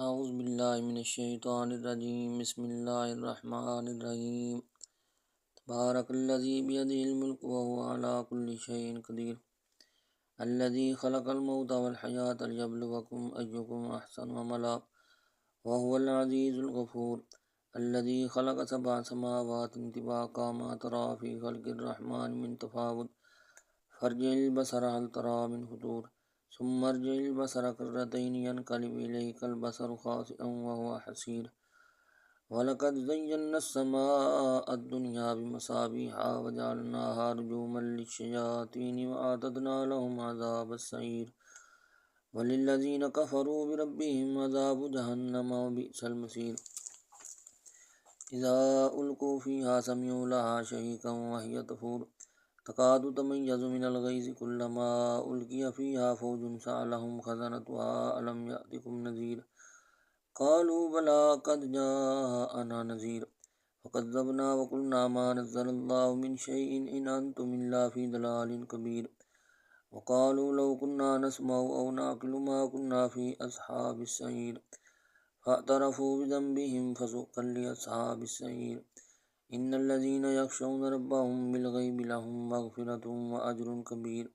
اعوذ باللہ من الشیطان الرجیم بسم اللہ الرحمن الرحیم تبارک الذی بیدہ الملک وهو علی کل شیء قدیر الذی خلق الموت والحیاة لیبلوکم ایکم احسن عملا وهو العزیز الغفور الذی خلق سبع سماوات طباقا ما تری فی خلق الرحمن من تفاوت فارجع البصر هل تری من فطور ثم ارجع البصر كرتين ينقلب إليك البصر خاسئا وهو حسير ولقد زينا السماء الدنيا بمصابيح وجعلناها رجوما للشياطين وأعتدنا لهم عذاب السعير وللذين كفروا بربهم عذاب جهنم وبئس المصير إذا ألقوا فيها سمعوا لها شهيقا وهي تفور تكاد تميز من الغيظ كلما ألقي فيها فوج سألهم خزنتها ألم يأتكم نذير قالوا بلى قد جاءنا نذير فكذبنا وقلنا ما نزل الله من شيء إن أنتم إلا في ضلال كبير وقالوا لو كنا نسمع أو نعقل ما كنا في أصحاب السعير فاعترفوا بذنبهم فسحقا لأصحاب السعير إن الذين يخشون ربهم بالغيب لهم مغفرة وأجر كبير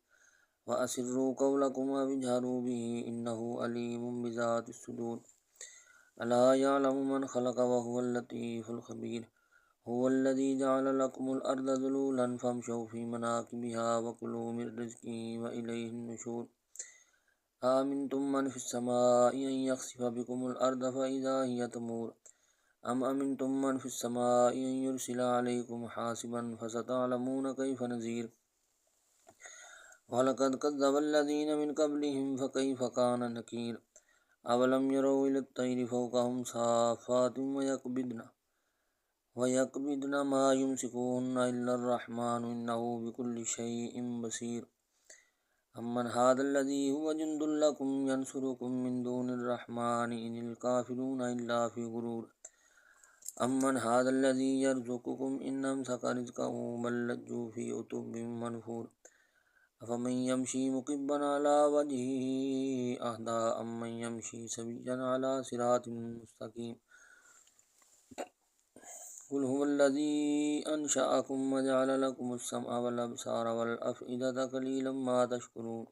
وأسروا قولكم واجهروا به إنه عليم بذات الصدور ألا يعلم من خلق وهو اللطيف الخبير هو الذي جعل لكم الأرض ذلولا فامشوا في مناكبها وكلوا من رزقه وإليه النشور آمنتم من في السماء أن يخسف بكم الأرض فإذا هي تمور أم أمنتم من في السماء أن يرسل عليكم حاسبا فستعلمون كيف نذير ولقد كذب الذين من قبلهم فكيف كان نكير أولم يروا إلى الطير فوقهم صافات ويقبضن ما يمسكوهن إلا الرحمن إنه بكل شيء بصير أمن هذا الذي هو جند لكم ينصركم من دون الرحمن إن الكافرون إلا في غرور أمن هذا الذي يرزقكم إن أمسك رزقه بل لجوا في عتب منفور أفمن يمشي مكبا على وجهه أهدى أمن يمشي سويا على صراط مستقيم قل هو الذي أنشأكم وجعل لكم السمع والأبصار والأفئدة قليلا ما تشكرون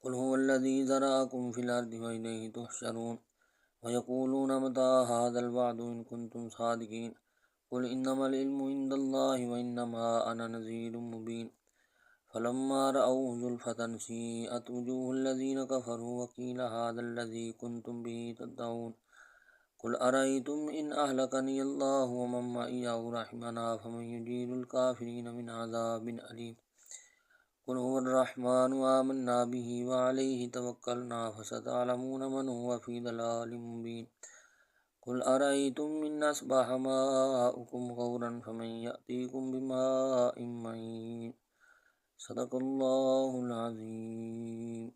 قل هو الذي ذرأكم في الأرض وإليه تحشرون ويقولون متى هذا الوعد إن كنتم صادقين قل إنما العلم عند الله وإنما أنا نذير مبين فلما رأوه زلفة سيئت وجوه الذين كفروا وقيل هذا الذي كنتم به تدعون قل أرأيتم إن أهلكني الله ومن معي أو رحمنا فمن يجير الكافرين من عذاب أليم قل هو الرحمن آمنا به وعليه توكلنا فستعلمون من هو في ضلال مبين قل أرأيتم إن أصبح ماؤكم غورا فمن يأتيكم بماء معين صدق الله العظيم.